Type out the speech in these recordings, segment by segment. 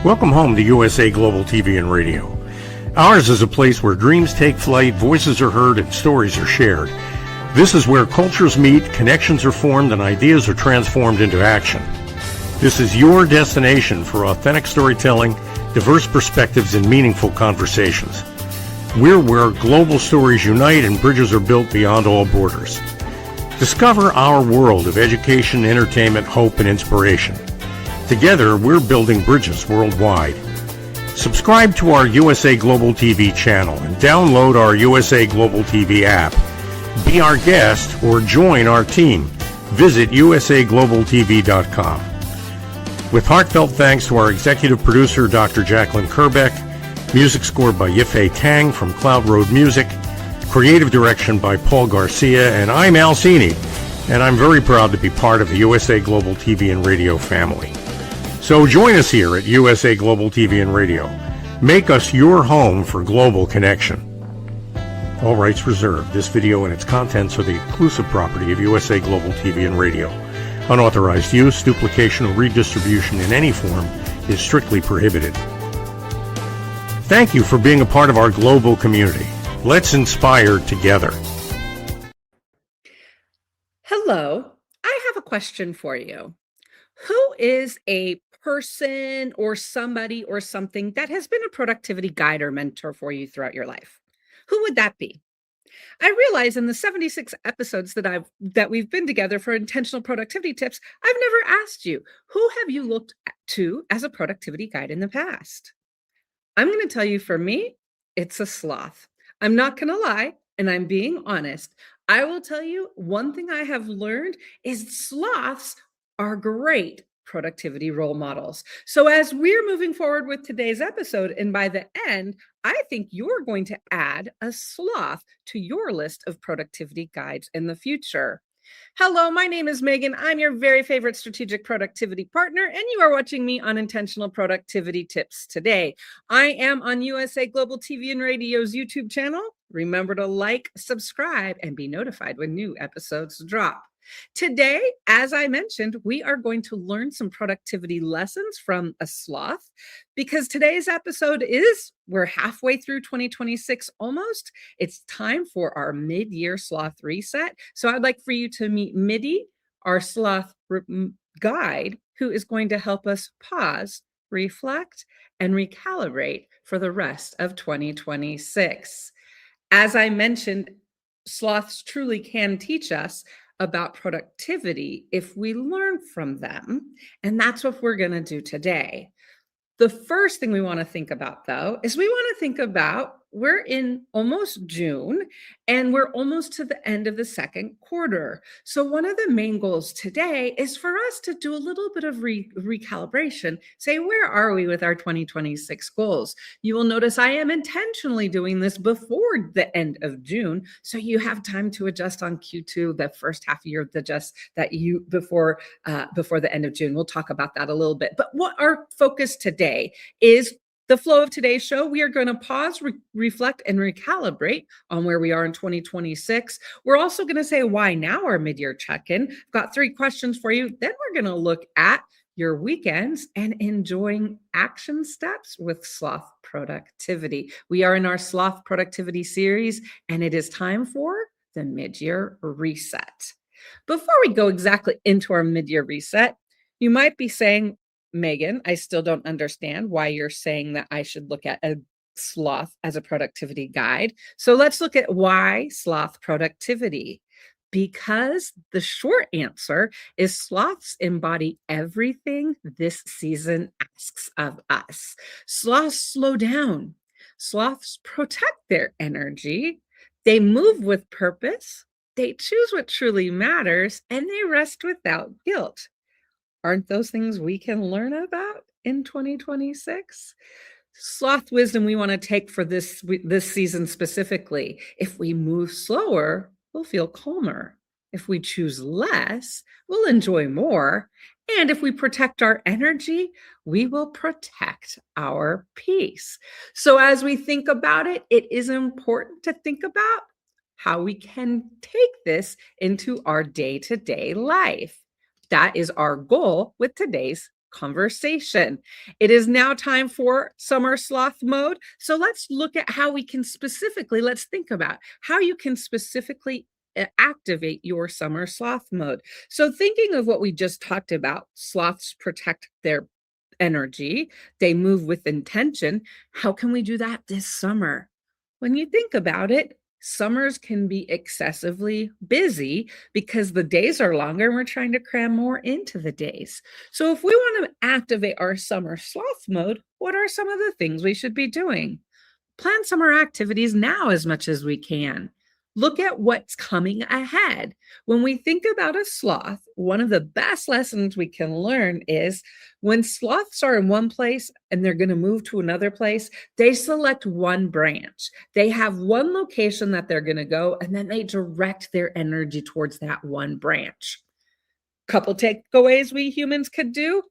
Welcome home to USA Global TV and Radio. Ours is a place where dreams take flight, voices are heard, and stories are shared. This is where cultures meet, connections are formed, and ideas are transformed into action. This is your destination for authentic storytelling, diverse perspectives, and meaningful conversations. We're where global stories unite and bridges are built beyond all borders. Discover our world of education, entertainment, hope, and inspiration. Together, we're building bridges worldwide. Subscribe to our USA Global TV channel and download our USA Global TV app. Be our guest or join our team. Visit usaglobaltv.com. With heartfelt thanks to our executive producer, Dr. Jacqueline Kerbeck, music scored by Yifei Tang from Cloud Road Music, creative direction by Paul Garcia, and I'm Al Cini, and I'm very proud to be part of the USA Global TV and Radio family. So join us here at USA Global TV and Radio. Make us your home for global connection. All rights reserved. This video and its contents are the exclusive property of USA Global TV and Radio. Unauthorized use, duplication, or redistribution in any form is strictly prohibited. Thank you for being a part of our global community. Let's inspire together. Hello, I have a question for you. Who is a person or somebody or something that has been a productivity guide or mentor for you throughout your life? Who would that be? I realize in the 76 episodes that we've been together for intentional productivity tips, I've never asked you, who have you looked to as a productivity guide in the past? I'm going to tell you, for me, it's a sloth. I'm not going to lie, and I'm being honest. I will tell you, one thing I have learned is sloths are great productivity role models. So as we're moving forward with today's episode, and by the end, I think you're going to add a sloth to your list of productivity guides in the future. Hello, my name is Megan. I'm your very favorite strategic productivity partner, and you are watching me on Intentional Productivity Tips today. I am on USA Global TV and Radio's YouTube channel. Remember to like, subscribe, and be notified when new episodes drop. Today, as I mentioned, we are going to learn some productivity lessons from a sloth, because today's episode we're halfway through 2026 almost. It's time for our mid-year sloth reset. So I'd like for you to meet Midi, our sloth guide, who is going to help us pause, reflect, and recalibrate for the rest of 2026. As I mentioned, sloths truly can teach us about productivity if we learn from them. And that's what we're going to do today. The first thing we want to think about, though, is we want to think about we're in almost June, and we're almost to the end of the second quarter. So one of the main goals today is for us to do a little bit of recalibration, say, where are we with our 2026 goals? You will notice I am intentionally doing this before the end of June, so you have time to adjust on Q2, the first half of year, before the end of June. We'll talk about that a little bit. But what our focus today is, the flow of today's show, we are going to pause, reflect, and recalibrate on where we are in 2026. We're also going to say why now, our mid-year check-in. I've got 3 questions for you. Then we're going to look at your weekends and enjoying action steps with sloth productivity. We are in our sloth productivity series, and it is time for the mid-year reset. Before we go exactly into our mid-year reset, you might be saying, Megan, I still don't understand why you're saying that I should look at a sloth as a productivity guide. So let's look at why sloth productivity. Because the short answer is sloths embody everything this season asks of us. Sloths slow down. Sloths protect their energy. They move with purpose. They choose what truly matters, and they rest without guilt. Aren't those things we can learn about in 2026? Sloth wisdom we want to take for this season specifically. If we move slower, we'll feel calmer. If we choose less, we'll enjoy more. And if we protect our energy, we will protect our peace. So as we think about it, it is important to think about how we can take this into our day-to-day life. That is our goal with today's conversation. It is now time for summer sloth mode. So let's look at how we can specifically, let's think about how you can specifically activate your summer sloth mode. So thinking of what we just talked about, sloths protect their energy, they move with intention. How can we do that this summer? When you think about it, summers can be excessively busy because the days are longer and we're trying to cram more into the days. So, if we want to activate our summer sloth mode, what are some of the things we should be doing? Plan summer activities now as much as we can. Look at what's coming ahead. When we think about a sloth, one of the best lessons we can learn is when sloths are in one place and they're going to move to another place, they select one branch. They have one location that they're going to go, and then they direct their energy towards that one branch. Couple takeaways we humans could do.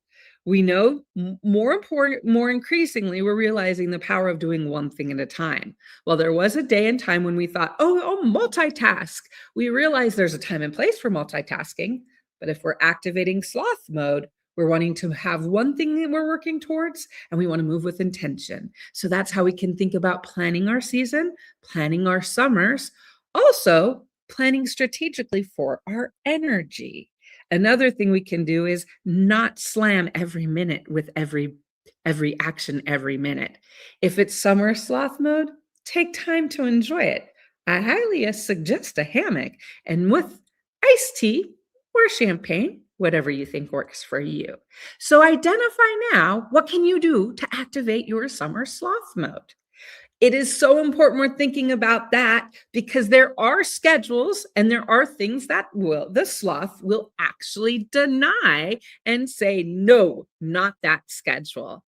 We know more important, more increasingly, we're realizing the power of doing one thing at a time. Well, there was a day and time when we thought, oh, multitask. We realize there's a time and place for multitasking. But if we're activating sloth mode, we're wanting to have one thing that we're working towards, and we want to move with intention. So that's how we can think about planning our season, planning our summers, also planning strategically for our energy. Another thing we can do is not slam every minute with every action every minute. If it's summer sloth mode, take time to enjoy it. I highly suggest a hammock and with iced tea or champagne, whatever you think works for you. So identify now, what can you do to activate your summer sloth mode? It is so important we're thinking about that because there are schedules and there are things that the sloth will actually deny and say, no, not that schedule.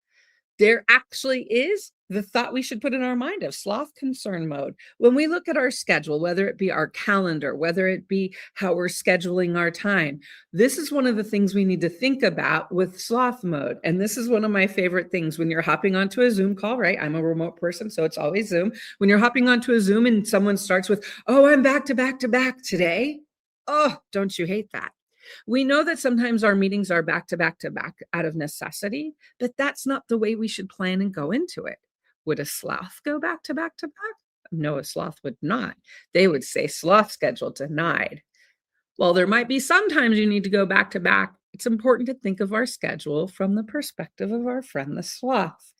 There actually is the thought we should put in our mind of sloth concern mode. When we look at our schedule, whether it be our calendar, whether it be how we're scheduling our time, this is one of the things we need to think about with sloth mode. And this is one of my favorite things when you're hopping onto a Zoom call, right? I'm a remote person, so it's always Zoom. When you're hopping onto a Zoom and someone starts with, oh, I'm back to back to back today. Oh, don't you hate that? We know that sometimes our meetings are back to back to back out of necessity, but that's not the way we should plan and go into it. Would a sloth go back to back to back? No, a sloth would not. They would say sloth schedule denied. While there might be sometimes you need to go back to back, it's important to think of our schedule from the perspective of our friend the sloth.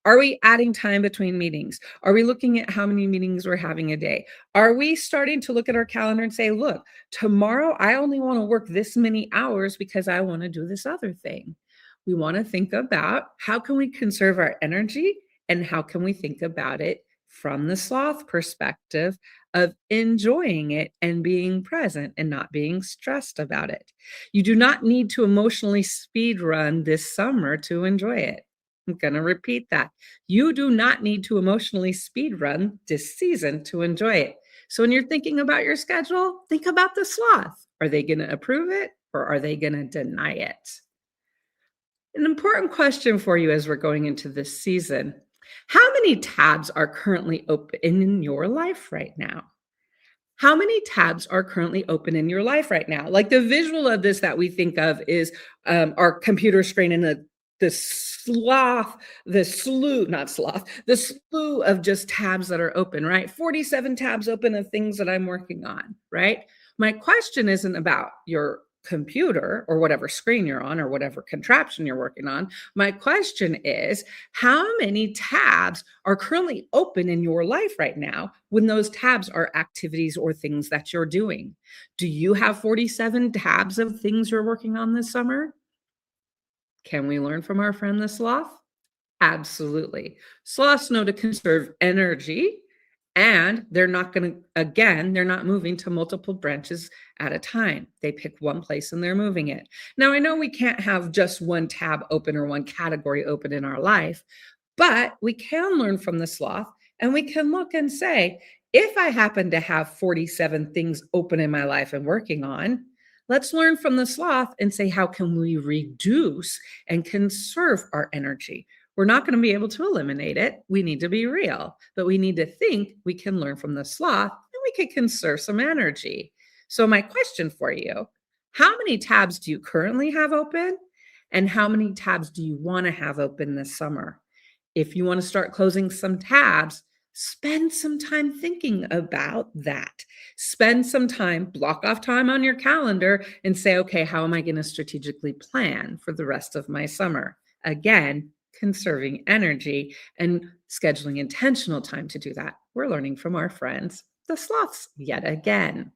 Are we adding time between meetings? Are we looking at how many meetings we're having a day? Are we starting to look at our calendar and say, look, tomorrow I only want to work this many hours because I want to do this other thing? We want to think about how can we conserve our energy and how can we think about it from the sloth perspective of enjoying it and being present and not being stressed about it. You do not need to emotionally speed run this summer to enjoy it. I'm going to repeat that. You do not need to emotionally speed run this season to enjoy it. So when you're thinking about your schedule, think about the sloth. Are they going to approve it or are they going to deny it? An important question for you as we're going into this season. How many tabs are currently open in your life right now? How many tabs are currently open in your life right now? Like the visual of this that we think of is our computer screen and the slew of just tabs that are open, right? 47 tabs open of things that I'm working on, right? My question isn't about your computer or whatever screen you're on or whatever contraption you're working on. My question is, how many tabs are currently open in your life right now when those tabs are activities or things that you're doing? Do you have 47 tabs of things you're working on this summer? Can we learn from our friend the sloth? Absolutely. Sloths know to conserve energy, and they're not moving to multiple branches at a time. They pick one place and they're moving it. Now, I know we can't have just one tab open or one category open in our life, but we can learn from the sloth and we can look and say, if I happen to have 47 things open in my life and working on, let's learn from the sloth and say, how can we reduce and conserve our energy? We're not going to be able to eliminate it. We need to be real, but we need to think we can learn from the sloth and we can conserve some energy. So my question for you, how many tabs do you currently have open? And how many tabs do you want to have open this summer? If you want to start closing some tabs, spend some time thinking about that. Spend some time, block off time on your calendar and say, okay, how am I going to strategically plan for the rest of my summer? Again, conserving energy and scheduling intentional time to do that. We're learning from our friends, the sloths, yet again.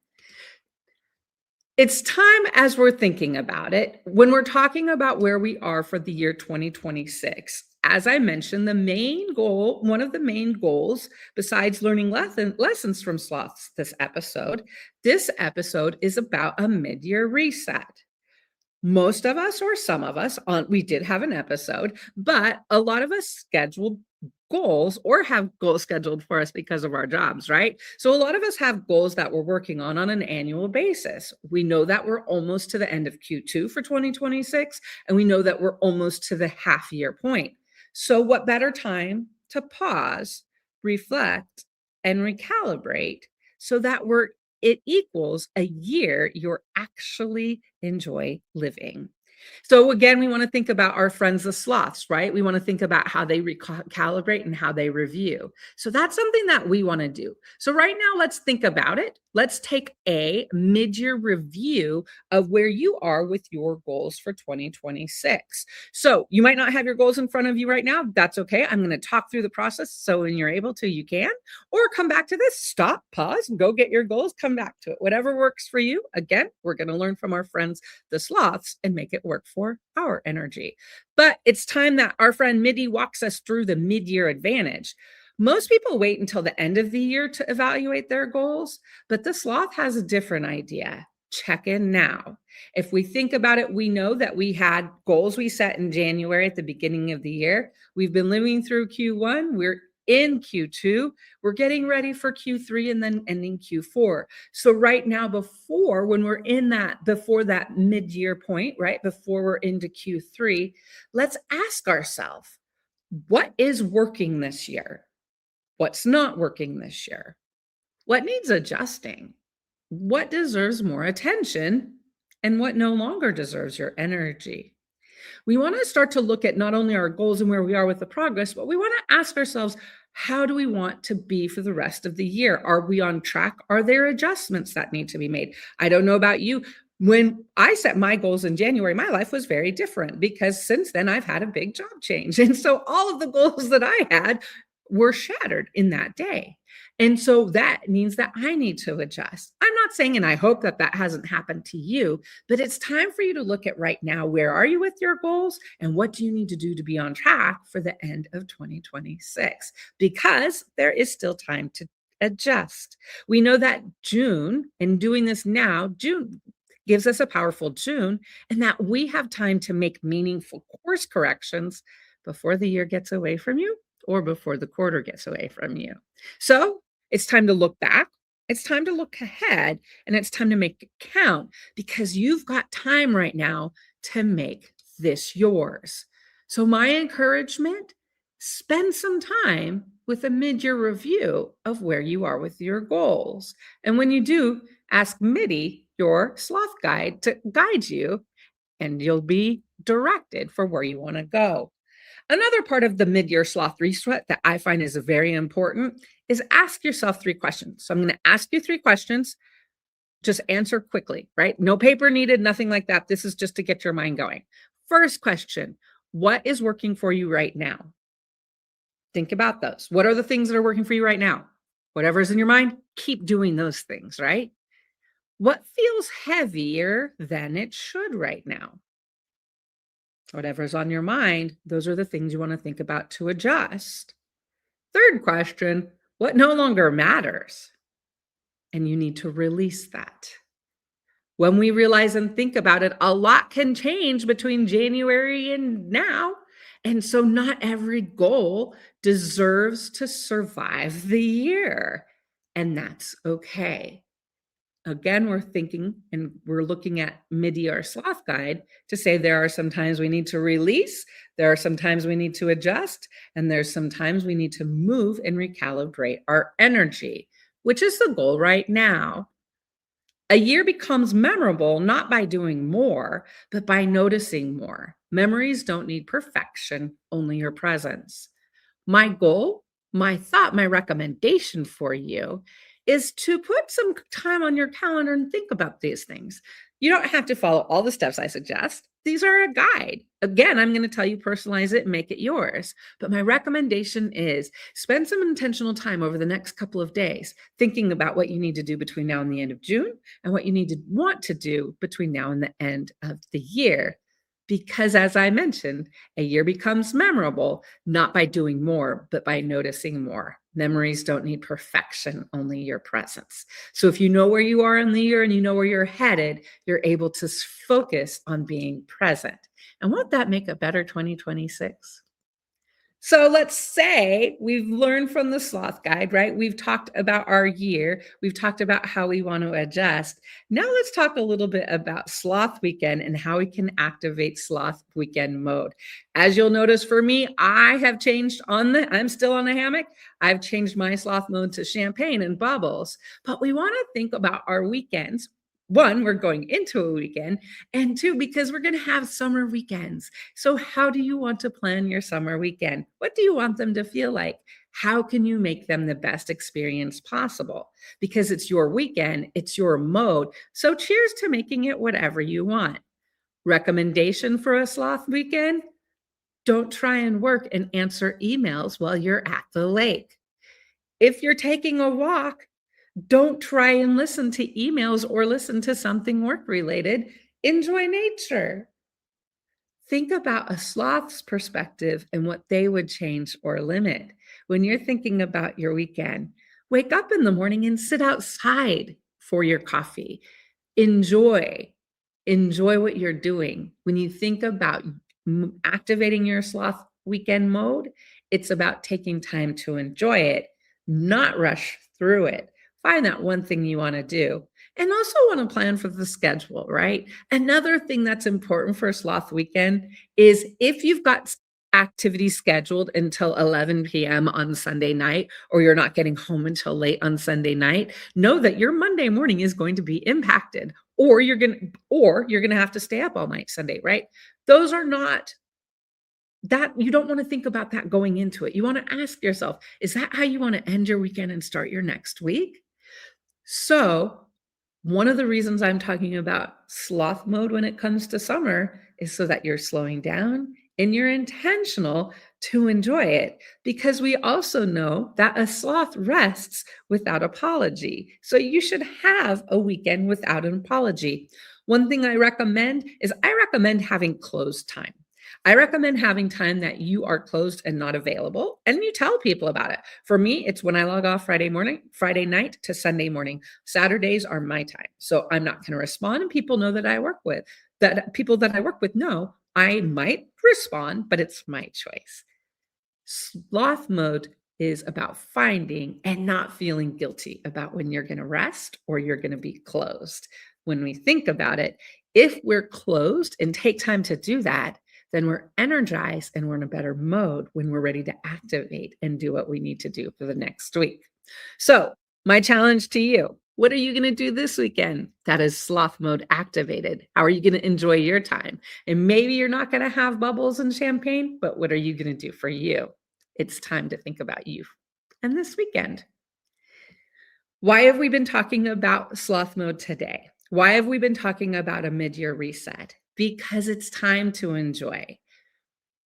It's time, as we're thinking about it, when we're talking about where we are for the year 2026. As I mentioned, one of the main goals, besides learning lessons from sloths this episode is about a mid-year reset. Most of us, or some of us, we did have an episode, but a lot of us scheduled goals or have goals scheduled for us because of our jobs, right? So a lot of us have goals that we're working on an annual basis. We know that we're almost to the end of Q2 for 2026, and we know that we're almost to the half year point. So what better time to pause, reflect, and recalibrate so that it equals a year you're actually enjoy living. So again, we want to think about our friends, the sloths, right? We want to think about how they recalibrate and how they review. So that's something that we want to do. So right now, let's think about it. Let's take a mid-year review of where you are with your goals for 2026. So you might not have your goals in front of you right now. That's okay. I'm going to talk through the process. So when you're able to, you can, or come back to this, stop, pause, and go get your goals, come back to it. Whatever works for you. Again, we're going to learn from our friends, the sloths, and make it work for our energy. But it's time that our friend Midi walks us through the mid-year advantage. Most people wait until the end of the year to evaluate their goals, but the sloth has a different idea. Check in now. If we think about it, we know that we had goals we set in January at the beginning of the year. We've been living through Q1. We're in Q2, we're getting ready for Q3 and then ending Q4. So right now, before that mid-year point, right, before we're into Q3, let's ask ourselves, what is working this year? What's not working this year? What needs adjusting? What deserves more attention? And what no longer deserves your energy? We want to start to look at not only our goals and where we are with the progress, but we want to ask ourselves, how do we want to be for the rest of the year? Are we on track? Are there adjustments that need to be made? I don't know about you. When I set my goals in January, my life was very different because since then I've had a big job change. And so all of the goals that I had were shattered in that day. And so that means that I need to adjust. I'm not saying, and I hope that that hasn't happened to you, but it's time for you to look at right now, where are you with your goals and what do you need to do to be on track for the end of 2026? Because there is still time to adjust. We know that June, and doing this now, June gives us a powerful June, and that we have time to make meaningful course corrections before the year gets away from you or before the quarter gets away from you. So it's time to look back. It's time to look ahead, and it's time to make it count because you've got time right now to make this yours. So my encouragement, spend some time with a mid-year review of where you are with your goals. And when you do, ask MIDI, your sloth guide, to guide you, and you'll be directed for where you want to go. Another part of the mid-year sloth reset that I find is very important is ask yourself 3 questions. So I'm going to ask you 3 questions. Just answer quickly, right? No paper needed, nothing like that. This is just to get your mind going. First question, what is working for you right now? Think about those. What are the things that are working for you right now? Whatever's in your mind, keep doing those things, right? What feels heavier than it should right now? Whatever's on your mind, those are the things you want to think about to adjust. Third question, what no longer matters? And you need to release that. When we realize and think about it, a lot can change between January and now. And so not every goal deserves to survive the year. And that's okay. Again, we're thinking and we're looking at mid-year sloth guide to say there are some times we need to release, there are some times we need to adjust, and there's some times we need to move and recalibrate our energy, which is the goal right now. A year becomes memorable not by doing more, but by noticing more. Memories don't need perfection, only your presence. My goal, my thought, my recommendation for you is to put some time on your calendar and think about these things. You don't have to follow all the steps I suggest. These are a guide. Again, I'm going to tell you personalize it and make it yours. But my recommendation is spend some intentional time over the next couple of days thinking about what you need to do between now and the end of June and what you need to want to do between now and the end of the year. Because as I mentioned, a year becomes memorable not by doing more, but by noticing more. Memories don't need perfection, only your presence. So if you know where you are in the year and you know where you're headed, you're able to focus on being present. And won't that make a better 2026? So let's say we've learned from the sloth guide, right? We've talked about our year. We've talked about how we want to adjust. Now let's talk a little bit about sloth weekend and how we can activate sloth weekend mode. As you'll notice for me, I have changed I'm still on the hammock. I've changed my sloth mode to champagne and bubbles, but we want to think about our weekends. One, we're going into a weekend, and two, because we're going to have summer weekends. So, how do you want to plan your summer weekend? What do you want them to feel like? How can you make them the best experience possible? Because it's your weekend, it's your mode. So, cheers to making it whatever you want. Recommendation for a sloth weekend? Don't try and work and answer emails while you're at the lake. If you're taking a walk, don't try and listen to emails or listen to something work related. Enjoy nature. Think about a sloth's perspective and what they would change or limit. When you're thinking about your weekend, wake up in the morning and sit outside for your coffee. Enjoy. Enjoy what you're doing. When you think about activating your sloth weekend mode, it's about taking time to enjoy it, not rush through it. Find that one thing you want to do. And also want to plan for the schedule, right? Another thing that's important for a sloth weekend is if you've got activities scheduled until 11 p.m. on Sunday night, or you're not getting home until late on Sunday night, know that your Monday morning is going to be impacted, or you're going to have to stay up all night Sunday, right? Those are not that you don't want to think about that going into it. You want to ask yourself, is that how you want to end your weekend and start your next week? So, one of the reasons I'm talking about sloth mode when it comes to summer is so that you're slowing down and you're intentional to enjoy it, because we also know that a sloth rests without apology. So you should have a weekend without an apology. One thing I recommend is I recommend having closed time. I recommend having time that you are closed and not available, and you tell people about it. For me, it's when I log off Friday night to Sunday morning. Saturdays are my time. So I'm not going to respond, and people know that people that I work with know I might respond, but it's my choice. Sloth mode is about finding and not feeling guilty about when you're going to rest or you're going to be closed. When we think about it, if we're closed and take time to do that, then we're energized and we're in a better mode when we're ready to activate and do what we need to do for the next week. So, my challenge to you, what are you going to do this weekend that is sloth mode activated? How are you going to enjoy your time? And maybe you're not going to have bubbles and champagne, but what are you going to do for you? It's time to think about you and this weekend. Why have we been talking about sloth mode today? Why have we been talking about a mid-year reset? Because it's time to enjoy.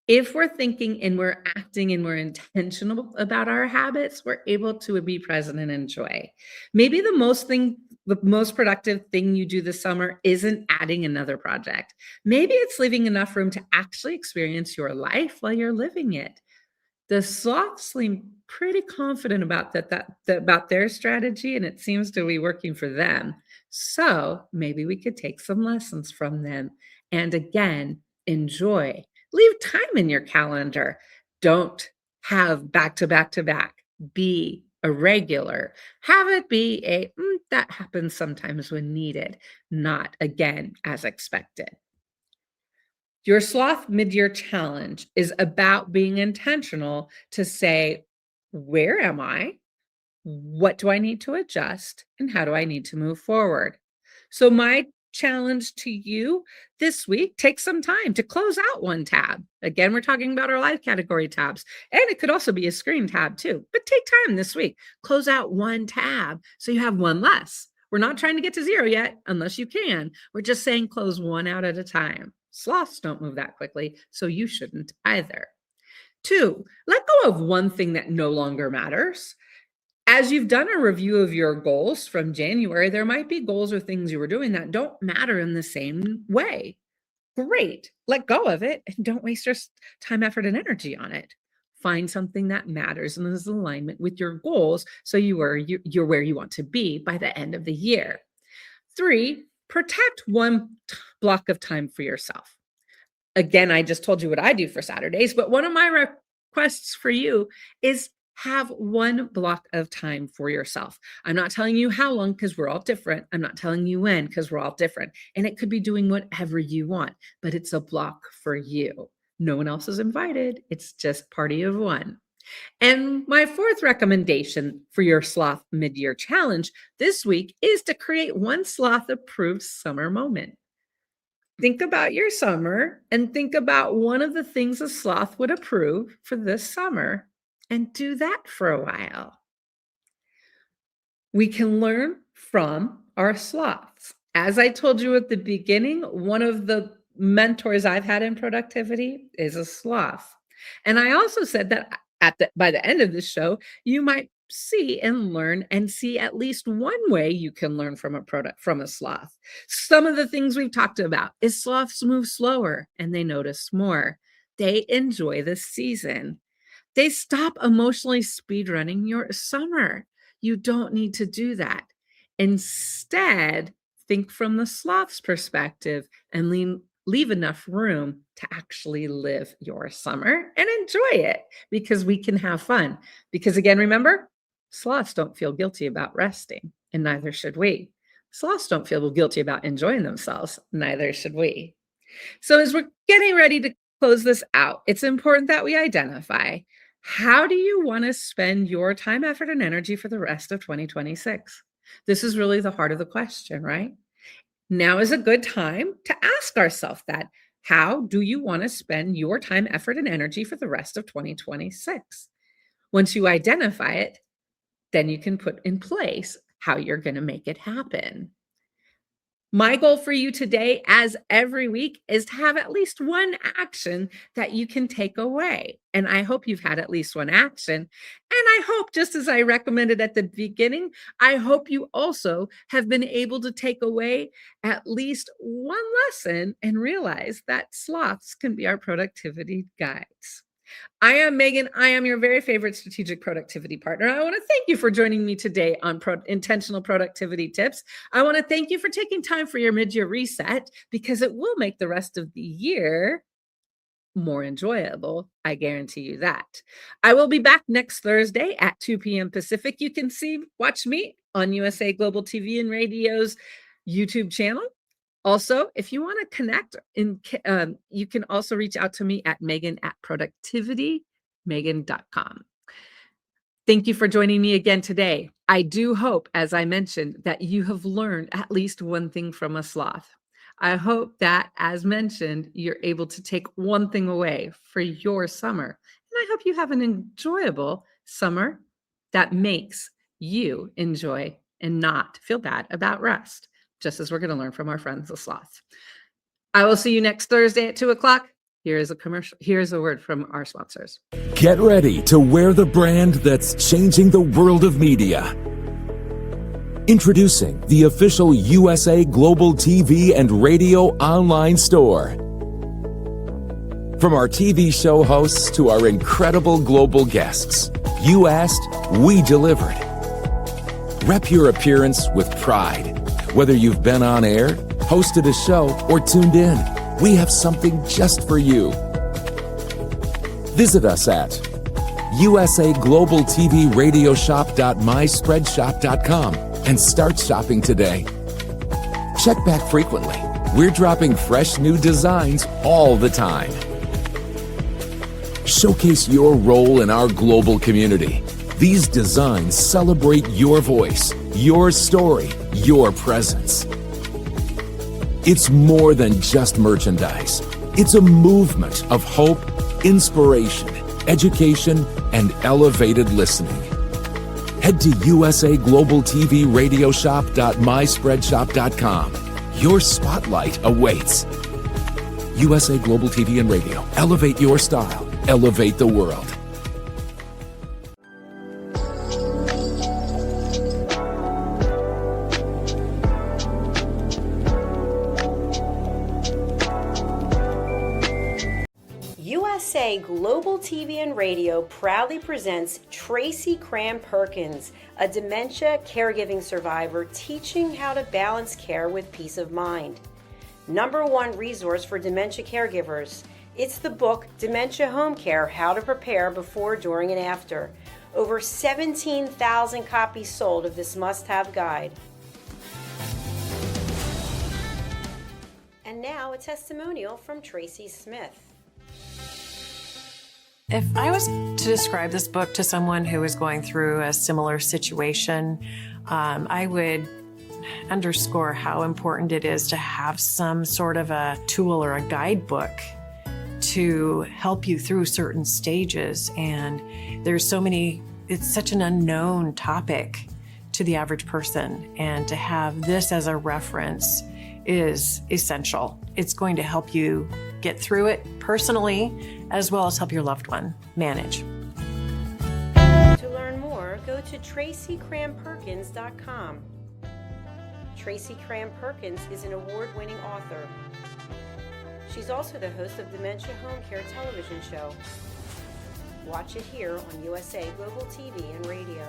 If we're thinking and we're acting and we're intentional about our habits, we're able to be present and enjoy. Maybe the most productive thing you do this summer isn't adding another project. Maybe it's leaving enough room to actually experience your life while you're living it. The sloths seem pretty confident about about their strategy, and it seems to be working for them. So maybe we could take some lessons from them. And again, enjoy. Leave time in your calendar. Don't have back to back to back. Be irregular. Have it be that happens sometimes when needed, not again as expected. Your sloth mid-year challenge is about being intentional to say, where am I? What do I need to adjust? And how do I need to move forward? So my challenge to you this week, take some time to close out one tab. Again, we're talking about our live category tabs, and it could also be a screen tab too. But take time this week, close out one tab so you have one less. We're not trying to get to zero yet, unless you can. We're just saying close one out at a time. Sloths don't move that quickly, so you shouldn't either. 2, let go of one thing that no longer matters. As you've done a review of your goals from January, there might be goals or things you were doing that don't matter in the same way. Great. Let go of it and don't waste your time, effort, and energy on it. Find something that matters and is in alignment with your goals so you're where you want to be by the end of the year. 3, protect one block of time for yourself. Again, I just told you what I do for Saturdays, but one of my requests for you is have one block of time for yourself. I'm not telling you how long because we're all different. I'm not telling you when because we're all different. And it could be doing whatever you want, but it's a block for you. No one else is invited. It's just party of one. And my 4th recommendation for your sloth mid-year challenge this week is to create one sloth-approved summer moment. Think about your summer and think about one of the things a sloth would approve for this summer and do that for a while. We can learn from our sloths. As I told you at the beginning, one of the mentors I've had in productivity is a sloth. And I also said that by the end of this show, you might see and learn and see at least one way you can learn from a sloth. Some of the things we've talked about is sloths move slower and they notice more. They enjoy the season. They stop emotionally speedrunning your summer. You don't need to do that. Instead, think from the sloth's perspective and leave enough room to actually live your summer and enjoy it because we can have fun. Because again, remember, sloths don't feel guilty about resting, and neither should we. Sloths don't feel guilty about enjoying themselves, neither should we. So as we're getting ready to close this out, it's important that we identify, how do you want to spend your time, effort, and energy for the rest of 2026? This is really the heart of the question, right? Now is a good time to ask ourselves that. How do you want to spend your time, effort, and energy for the rest of 2026? Once you identify it, then you can put in place how you're going to make it happen. My goal for you today, as every week, is to have at least one action that you can take away. And I hope you've had at least one action. And I hope, just as I recommended at the beginning, I hope you also have been able to take away at least one lesson and realize that sloths can be our productivity guides. I am Megan. I am your very favorite strategic productivity partner. I want to thank you for joining me today on intentional productivity tips. I want to thank you for taking time for your mid-year reset because it will make the rest of the year more enjoyable. I guarantee you that. I will be back next Thursday at 2 p.m. Pacific. You can watch me on USA Global TV and Radio's YouTube channel. Also, if you want to connect, you can also reach out to me at megan@productivitymegan.com. Thank you for joining me again today. I do hope, as I mentioned, that you have learned at least one thing from a sloth. I hope that, as mentioned, you're able to take one thing away for your summer. And I hope you have an enjoyable summer that makes you enjoy and not feel bad about rest, just as we're going to learn from our friends, the sloths. I will see you next Thursday at 2:00. Here's a commercial. Here's a word from our sponsors. Get ready to wear the brand that's changing the world of media. Introducing the official USA Global TV and Radio online store. From our TV show hosts to our incredible global guests, you asked, we delivered. Rep your appearance with pride. Whether you've been on air, hosted a show, or tuned in, we have something just for you. Visit us at usaglobaltvradiosshop.myspreadshop.com and start shopping today. Check back frequently. We're dropping fresh new designs all the time. Showcase your role in our global community. These designs celebrate your voice, your story, your presence. It's more than just merchandise. It's a movement of hope, inspiration, education, and elevated listening. Head to usaglobaltvradioshoп.myspreadshop.com. Your spotlight awaits. USA Global TV and Radio. Elevate your style. Elevate the world. USA Global TV and Radio proudly presents Tracy Cram Perkins, a dementia caregiving survivor teaching how to balance care with peace of mind. #1 resource for dementia caregivers. It's the book Dementia Home Care: How to Prepare Before, During, and After. Over 17,000 copies sold of this must-have guide. And now a testimonial from Tracy Smith. If I was to describe this book to someone who is going through a similar situation, I would underscore how important it is to have some sort of a tool or a guidebook to help you through certain stages. And there's so many, it's such an unknown topic to the average person. And to have this as a reference is essential. It's going to help you get through it personally, as well as help your loved one manage. To learn more, go to tracycramperkins.com. Tracy Cram Perkins is an award-winning author. She's also the host of Dementia Home Care television show. Watch it here on USA Global TV and Radio.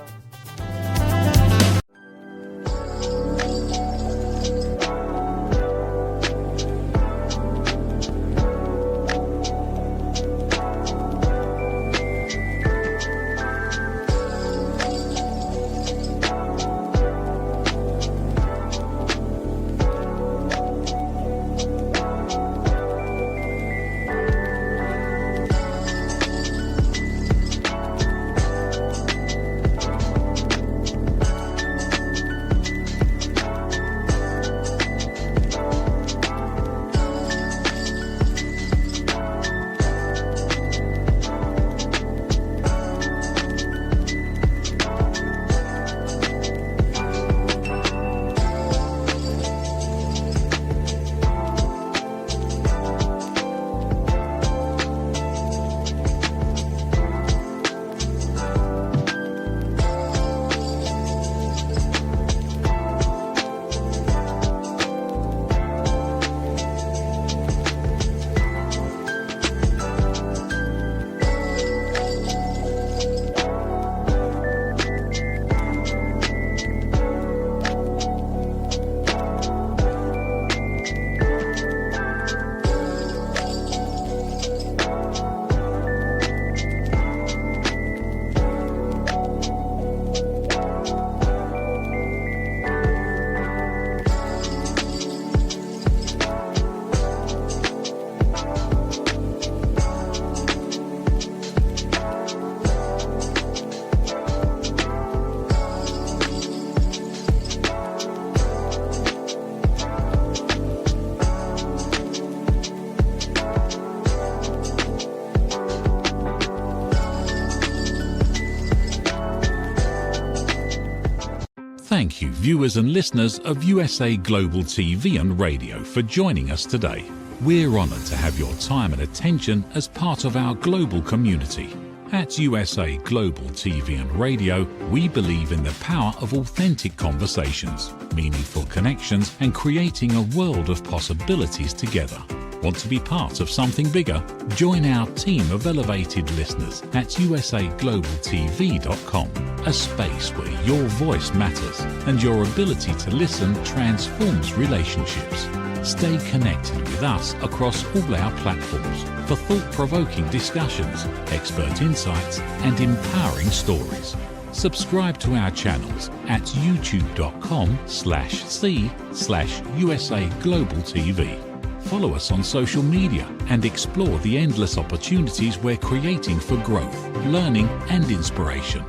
Thank you, viewers and listeners of USA Global TV and Radio, for joining us today. We're honoured to have your time and attention as part of our global community. At USA Global TV and Radio, we believe in the power of authentic conversations, meaningful connections, and creating a world of possibilities together. Want to be part of something bigger? Join our team of elevated listeners at usaglobaltv.com, a space where your voice matters and your ability to listen transforms relationships. Stay connected with us across all our platforms for thought-provoking discussions, expert insights, and empowering stories. Subscribe to our channels at youtube.com/c/usaglobaltv. Follow us on social media and explore the endless opportunities we're creating for growth, learning, and inspiration.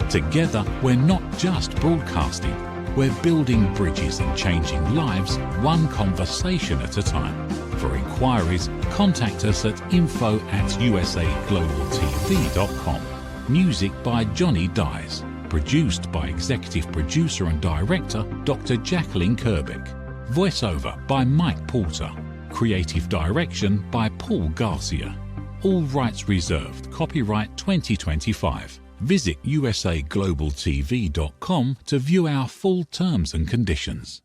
Together, we're not just broadcasting, We're building bridges and changing lives one conversation at a time. For inquiries, contact us at info@usaglobaltv.com. Music by Johnny Dyes. Produced by Executive Producer and Director Dr. Jacqueline Kerbeck. Voiceover by Mike Porter. Creative Direction by Paul Garcia. All rights reserved. Copyright 2025. Visit usaglobaltv.com to view our full terms and conditions.